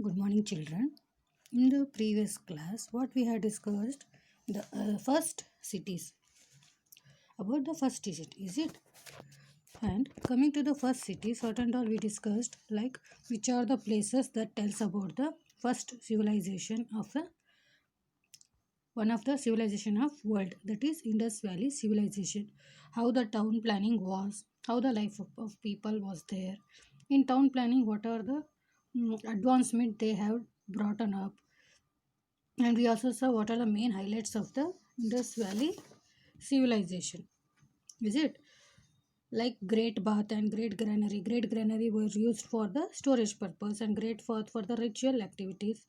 Good morning, children. In the previous class, what we had discussed the first cities about the first city, is it? And coming to the first cities, what and all we discussed, like which are the places that tells about the first civilization of the one of the civilization of world, that is Indus Valley civilization. How the town planning was, how the life of people was there in town planning, what are the advancement they have brought on up, and we also saw what are the main highlights of the Indus Valley civilization. Is it like Great Bath and Great Granary? Great Granary were used for the storage purpose, and Great Bath for the ritual activities.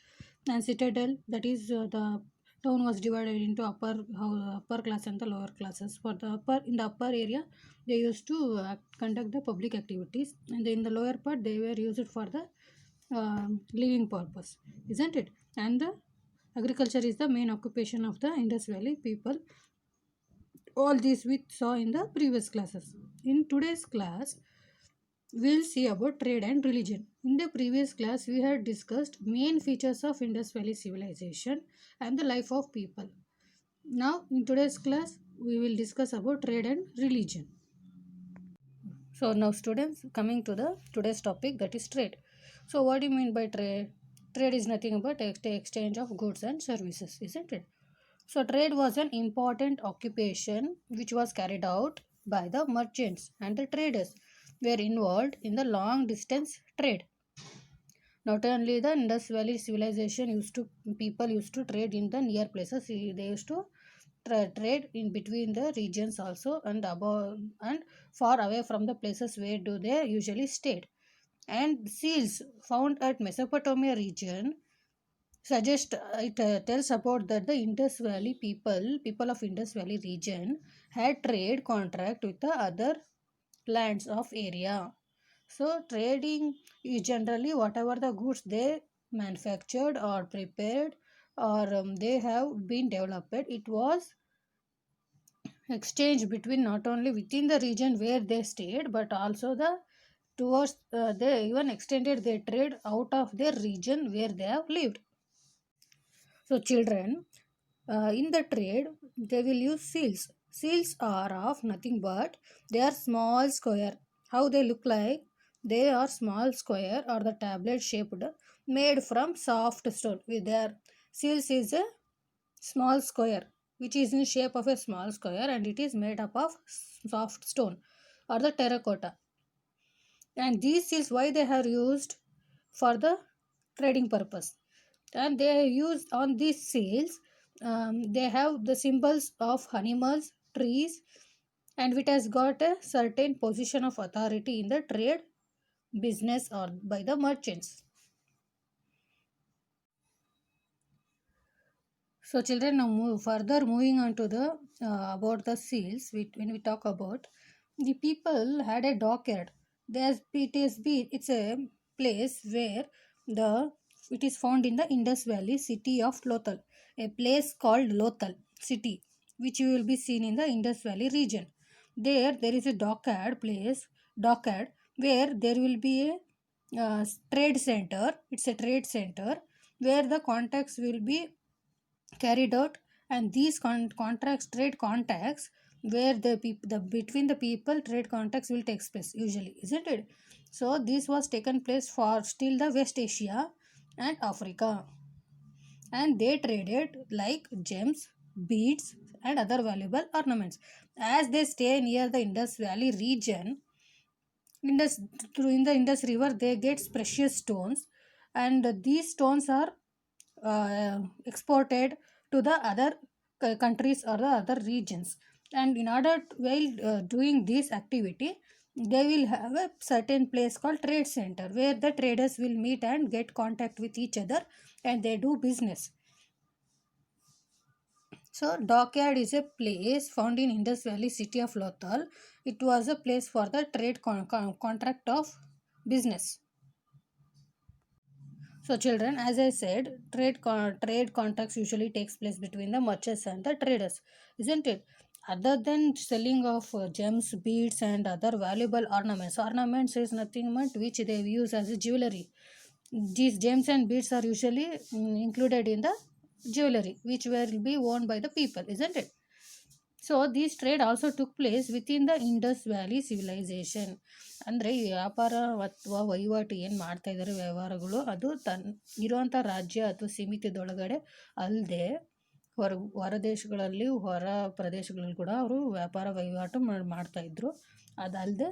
And Citadel, that is the town was divided into upper class and the lower classes. For the upper in the upper area, they used to conduct the public activities, and in the lower part they were used for the living purpose, isn't it? And the agriculture is the main occupation of the Indus Valley people. All these we saw in the previous classes. In today's class, we'll see about trade and religion. In the previous class, we had discussed main features of Indus Valley civilization and the life of people. Now, in today's class, we will discuss about trade and religion. So now students, coming to the today's topic, that is trade. So what do you mean by trade? Trade is nothing but exchange of goods and services, isn't it? So trade was an important occupation which was carried out by the merchants, and the traders were involved in the long distance trade. Not only the Indus Valley civilization used to people used to trade in the near places, they used to trade in between the regions also, and above and far away from the places where do they usually stayed. And seals found at Mesopotamia region suggest it tells about that the Indus Valley people of Indus Valley region had trade contract with the other lands of area. So trading is generally whatever the goods they manufactured or prepared, or they have been developed, it was exchange between not only within the region where they stayed, but also the towards they even extended their trade out of their region where they have lived. So children, in the trade, they will use seals. Seals are of nothing but they are small square. How they look like? They are small square or the tablet shaped, made from soft stone. With their seals is a small square which is in shape of a small square, and it is made up of soft stone or the terracotta. And these seals, why they are used? For the trading purpose. And they use on these seals, they have the symbols of animals, trees, and it has got a certain position of authority in the trade business or by the merchants. So children, now further moving on to the about the seals. When we talk about the people had a dockyard. It's a place where the it is found in the Indus Valley city of Lothal, a place called Lothal city, which you will be seen in the Indus Valley region. There is a dockyard where there will be a trade center. It's a trade center where the contacts will be carried out, and these contracts trade contacts where the between the people trade contacts will take place usually, isn't it? So this was taken place for still the West Asia and Africa, and they traded like gems, beads, and other valuable ornaments. As they stay near the Indus Valley region, Indus through in the Indus River, they get precious stones, and these stones are exported to the other countries or the other regions. And in order while doing this activity, they will have a certain place called trade center where the traders will meet and get contact with each other, and they do business. So dockyard is a place found in Indus Valley city of Lothal. It was a place for the trade contract of business. So children, as I said, trade contracts usually takes place between the merchants and the traders, isn't it? Other than selling of gems, beads, and other valuable ornaments, ornaments is nothing but which they use as a jewelry. these gems and beads are usually included in the jewelry which will be worn by the people, isn't it? So this trade also took place within the Indus Valley civilization. ಅಂದರೆ ಈ ವ್ಯಾಪಾರ ಅಥವಾ ವಹಿವಾಟು ಏನು ಮಾಡ್ತಾ ಇದ್ದಾರೆ ವ್ಯವಹಾರಗಳು, ಅದು ಇರುವಂಥ ರಾಜ್ಯ ಅಥವಾ ಸೀಮಿತದೊಳಗಡೆ ಅಲ್ಲದೆ ಹೊರ ದೇಶಗಳಲ್ಲಿ, ಹೊರ ಪ್ರದೇಶಗಳಲ್ಲಿ ಕೂಡ ಅವರು ವ್ಯಾಪಾರ ವಹಿವಾಟು ಮಾಡ್ತಾಯಿದ್ರು. ಅದಲ್ಲದೆ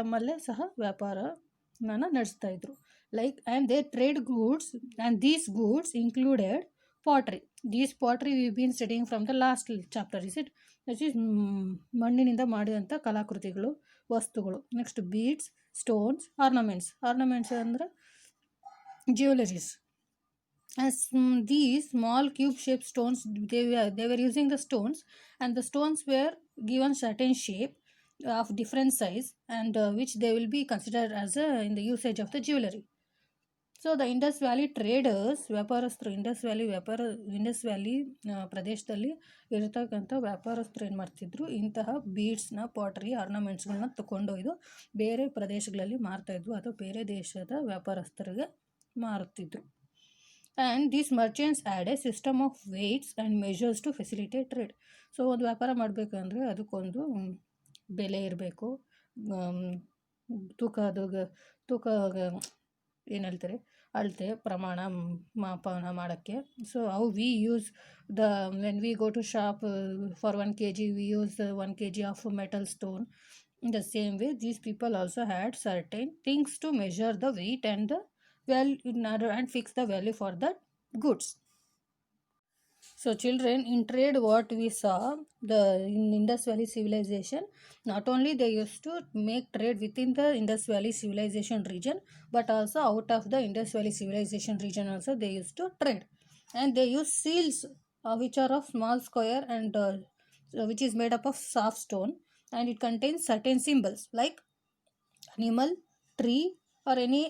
ತಮ್ಮಲ್ಲೇ ಸಹ ವ್ಯಾಪಾರನ ನಡೆಸ್ತಾಯಿದ್ರು. Like and they trade goods and these goods included pottery. These pottery we been studying from the last chapter, is it? That is ಮಣ್ಣಿನಿಂದ ಮಾಡಿದಂಥ ಕಲಾಕೃತಿಗಳು, ವಸ್ತುಗಳು. ನೆಕ್ಸ್ಟ್ ಬೀಡ್ಸ್, ಸ್ಟೋನ್ಸ್, ಆರ್ನಮೆಂಟ್ಸ್ ಅಂದರೆ jewelleries. As these small cube-shaped stones, they were using the stones, and the stones were given certain shape of different size, and which they will be considered as in the usage of the jewelry. So the Indus valley traders, ವ್ಯಾಪಾರಸ್ಥರು, Indus valley ಪ್ರದೇಶದಲ್ಲಿ ಇರತಕ್ಕಂಥ ವ್ಯಾಪಾರಸ್ಥರು ಏನು ಮಾಡ್ತಿದ್ರು, ಇಂತಹ ಬೀಡ್ಸ್ನ, pottery, ಆರ್ನಮೆಂಟ್ಸ್ಗಳನ್ನ ತಗೊಂಡೊಯ್ದು ಬೇರೆ ಪ್ರದೇಶಗಳಲ್ಲಿ ಮಾರ್ತಾಯಿದ್ರು ಅಥವಾ ಬೇರೆ ದೇಶದ ವ್ಯಾಪಾರಸ್ಥರಿಗೆ ಮಾರುತ್ತಿದ್ರು. And these merchants add a system of weights and measures to facilitate trade. So ಒಂದು ವ್ಯಾಪಾರ ಮಾಡಬೇಕಂದ್ರೆ ಅದಕ್ಕೊಂದು ಬೆಲೆ ಇರಬೇಕು, ತೂಕ ಏನು ಹೇಳ್ತಾರೆ, ಅಳತೆ, ಪ್ರಮಾಣ, ಮಾಪನ ಮಾಡೋಕ್ಕೆ. So how we use when we go to shop for 1 kg, we use 1 kg of metal stone. In the same way, these people also had certain things to measure the weight and the and fix the value for the goods. So children, in trade what we saw, in Indus Valley civilization, not only they used to make trade within the Indus Valley civilization region, but also out of the Indus Valley civilization region also they used to trade. And they use seals which are of small square and which is made up of soft stone, and it contains certain symbols like animal, tree, or any